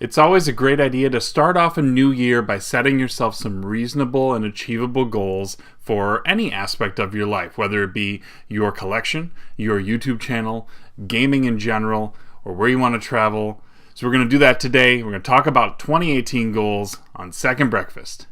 It's always a great idea to start off a new year by setting yourself some reasonable and achievable goals for any aspect of your life, whether it be your collection, your YouTube channel, gaming in general, or where you want to travel. So we're going to do that today. We're going to talk about 2018 goals on Second Breakfast.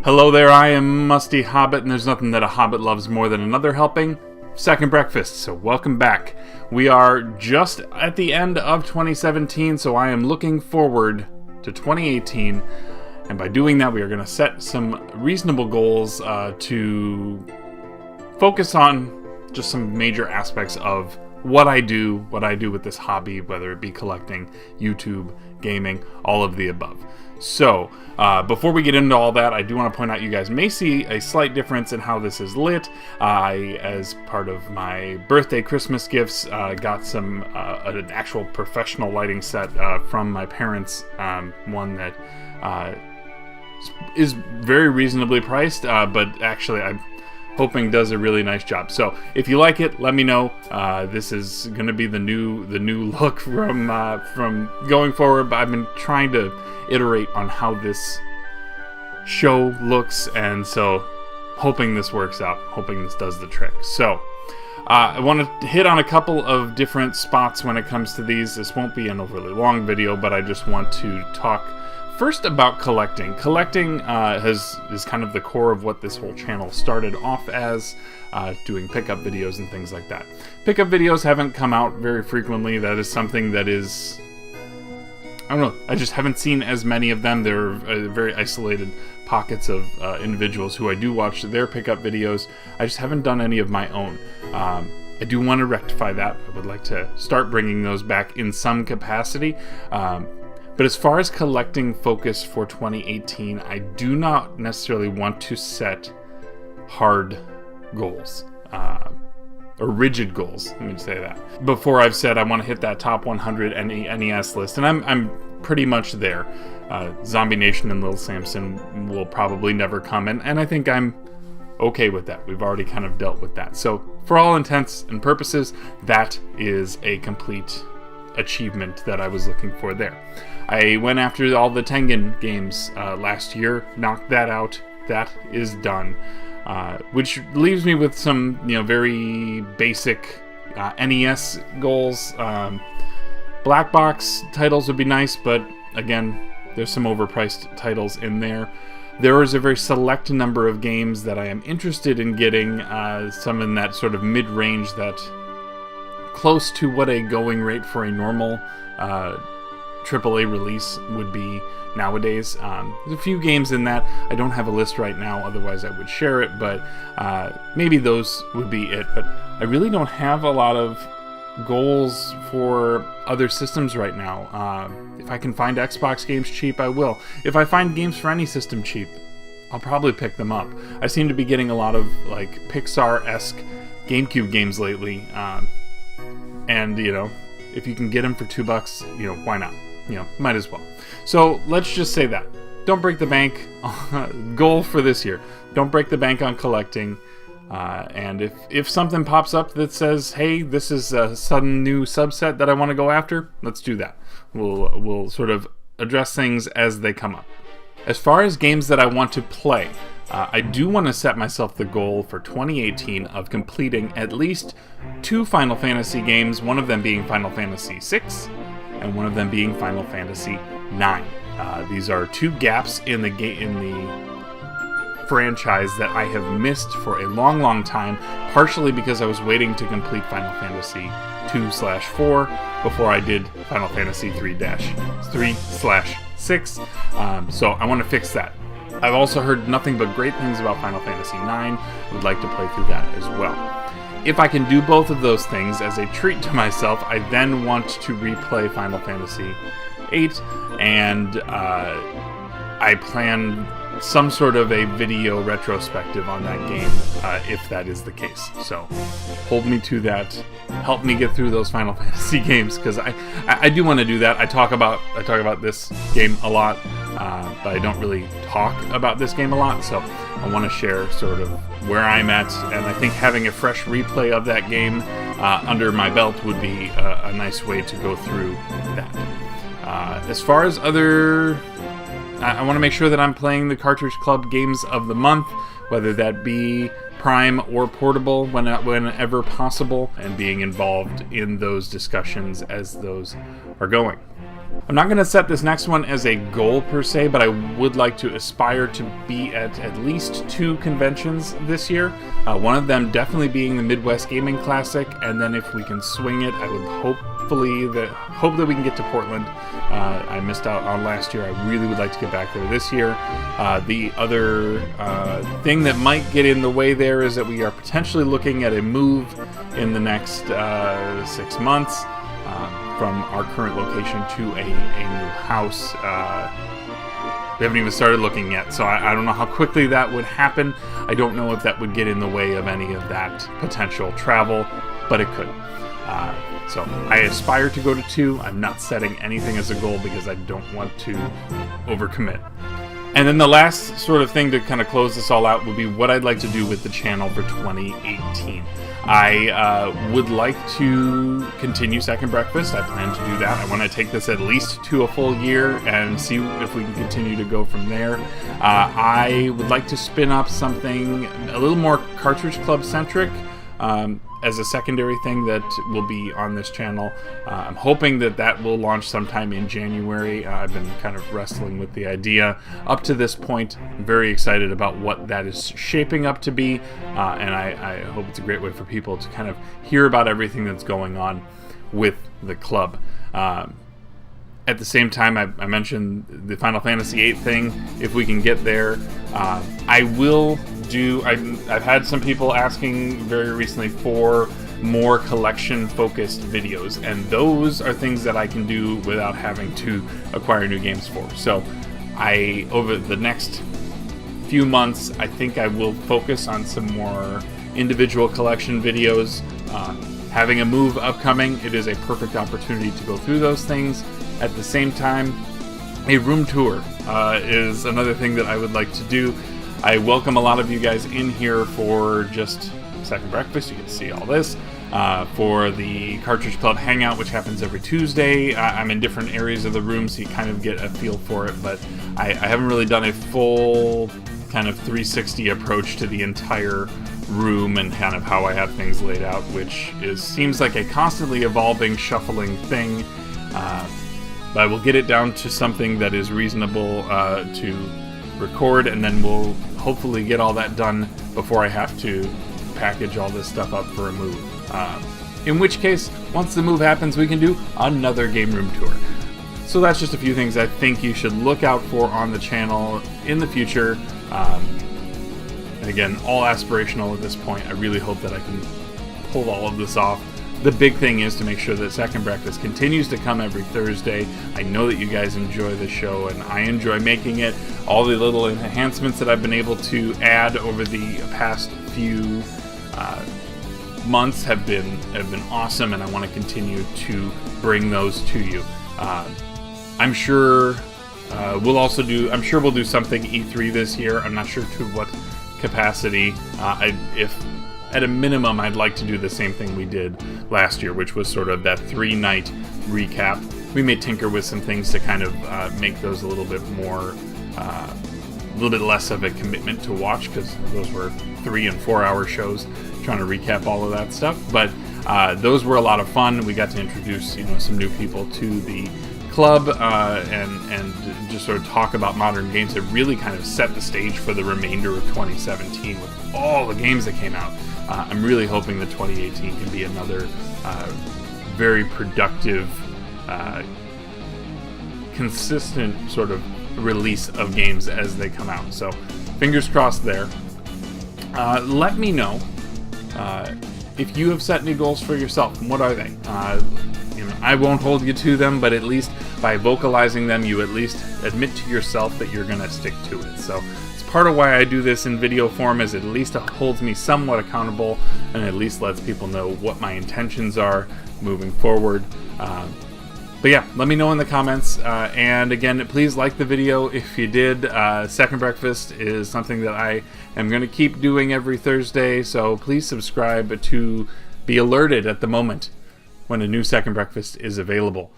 Hello there, I am Musty Hobbit, and there's nothing that a hobbit loves more than another helping. Second Breakfast, so welcome back. We are just at the end of 2017, so I am looking forward to 2018, and by doing that, we are going to set some reasonable goals to focus on just some major aspects of what I do with this hobby, whether it be collecting, YouTube, gaming, all of the above. So, before we get into all that, I do want to point out you guys may see a slight difference in how this is lit. I, as part of my birthday Christmas gifts, got an actual professional lighting set from my parents, one that is very reasonably priced, but actually I'm hoping does a really nice job. So if you like it, let me know. This is going to be the new look from going forward. But I've been trying to iterate on how this show looks, and so hoping this works out. Hoping this does the trick. So I want to hit on a couple of different spots when it comes to these. This won't be an overly long video, but I just want to talk first about collecting. Collecting is kind of the core of what this whole channel started off as, doing pickup videos and things like that. Pickup videos haven't come out very frequently. That is something that is, I don't know, I just haven't seen as many of them. There are very isolated pockets of individuals who I do watch their pickup videos. I just haven't done any of my own. I do want to rectify that. I would like to start bringing those back in some capacity. But as far as collecting focus for 2018, I do not necessarily want to set hard goals, or rigid goals, let me say that. Before I've said I want to hit that top 100 NES list, and I'm pretty much there. Zombie Nation and Little Samson will probably never come, and I think I'm okay with that. We've already kind of dealt with that. So for all intents and purposes, that is a complete achievement that I was looking for there. I went after all the Tengen games last year, knocked that out. That is done, which leaves me with some very basic NES goals. Black box titles would be nice, but again, there's some overpriced titles in there. There is a very select number of games that I am interested in getting, some in that sort of mid-range, that close to what a going rate for a normal AAA release would be nowadays. There's a few games in that. I don't have a list right now, otherwise I would share it, but maybe those would be it. But I really don't have a lot of goals for other systems right now. If I can find Xbox games cheap, I will. If I find games for any system cheap, I'll probably pick them up. I seem to be getting a lot of like Pixar-esque GameCube games lately, and if you can get them for $2, why not? Might as well. So let's just say that. Don't break the bank. Goal for this year. Don't break the bank on collecting. And if something pops up that says, hey, this is a sudden new subset that I want to go after, let's do that. We'll sort of address things as they come up. As far as games that I want to play, I do want to set myself the goal for 2018 of completing at least 2 Final Fantasy games, one of them being Final Fantasy VI, and one of them being Final Fantasy IX. These are 2 gaps in the franchise that I have missed for a long, long time, partially because I was waiting to complete Final Fantasy 2/4 before I did Final Fantasy 3/6. So I want to fix that. I've also heard nothing but great things about Final Fantasy IX. I would like to play through that as well. If I can do both of those things as a treat to myself, I then want to replay Final Fantasy VIII, and I plan some sort of a video retrospective on that game, if that is the case. So hold me to that. Help me get through those Final Fantasy games, because I do want to do that. I talk about this game a lot, but I don't really talk about this game a lot. So I want to share sort of where I'm at, and I think having a fresh replay of that game under my belt would be a nice way to go through that. As far as other... I want to make sure that I'm playing the Cartridge Club games of the month, whether that be Prime or Portable whenever possible, and being involved in those discussions as those are going. I'm not going to set this next one as a goal per se, but I would like to aspire to be at least 2 conventions this year. One of them definitely being the Midwest Gaming Classic, and then if we can swing it, I would hope that we can get to Portland. I missed out on last year. I really would like to get back there this year. The other thing that might get in the way there is that we are potentially looking at a move in the next 6 months from our current location to a new house. We haven't even started looking yet, so I don't know how quickly that would happen. I don't know if that would get in the way of any of that potential travel, but it could. So I aspire to go to 2. I'm not setting anything as a goal because I don't want to overcommit. And then the last sort of thing to kind of close this all out would be what I'd like to do with the channel for 2018. I would like to continue Second Breakfast. I plan to do that. I want to take this at least to a full year and see if we can continue to go from there. I would like to spin up something a little more Cartridge Club centric as a secondary thing that will be on this channel. I'm hoping that will launch sometime in January. I've been kind of wrestling with the idea up to this point. I'm very excited about what that is shaping up to be, and I hope it's a great way for people to kind of hear about everything that's going on with the club. At the same time, I mentioned the Final Fantasy VIII thing. If we can get there, I will do... I've had some people asking very recently for more collection-focused videos, and those are things that I can do without having to acquire new games for. So over the next few months, I think I will focus on some more individual collection videos. Having a move upcoming, it is a perfect opportunity to go through those things. At the same time, a room tour is another thing that I would like to do. I welcome a lot of you guys in here for just Second Breakfast. You get to see all this. For the Cartridge Club Hangout, which happens every Tuesday, I'm in different areas of the room, so you kind of get a feel for it, but I haven't really done a full kind of 360 approach to the entire room and kind of how I have things laid out, which seems like a constantly evolving, shuffling thing. But I will get it down to something that is reasonable to record, and then we'll hopefully get all that done before I have to package all this stuff up for a move. In which case, once the move happens, we can do another game room tour. So that's just a few things I think you should look out for on the channel in the future. And again, all aspirational at this point. I really hope that I can pull all of this off. The big thing is to make sure that Second Breakfast continues to come every Thursday. I know that you guys enjoy the show, and I enjoy making it. All the little enhancements that I've been able to add over the past few months have been awesome, and I want to continue to bring those to you. I'm sure we'll do something E3 this year. I'm not sure to what capacity. If at a minimum, I'd like to do the same thing we did last year, which was sort of that 3-night recap. We may tinker with some things to kind of make those a little bit more, a little bit less of a commitment to watch, because those were 3 and 4 hour shows, trying to recap all of that stuff. But those were a lot of fun. We got to introduce some new people to the club and just sort of talk about modern games that really kind of set the stage for the remainder of 2017 with all the games that came out. I'm really hoping that 2018 can be another very productive, consistent sort of release of games as they come out. So fingers crossed there. Let me know if you have set any goals for yourself, and what are they? I won't hold you to them, but at least by vocalizing them, you at least admit to yourself that you're going to stick to it. So it's part of why I do this in video form, is at least it holds me somewhat accountable, and at least lets people know what my intentions are moving forward. But yeah, let me know in the comments. And again, please like the video if you did. Second Breakfast is something that I am going to keep doing every Thursday. So please subscribe to be alerted at the moment when a new Second Breakfast is available.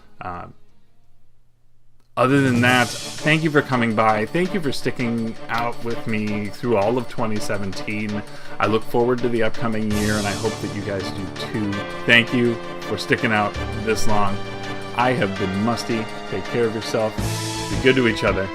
Other than that, thank you for coming by. Thank you for sticking out with me through all of 2017. I look forward to the upcoming year, and I hope that you guys do too. Thank you for sticking out this long. I have been Musty. Take care of yourself. Be good to each other.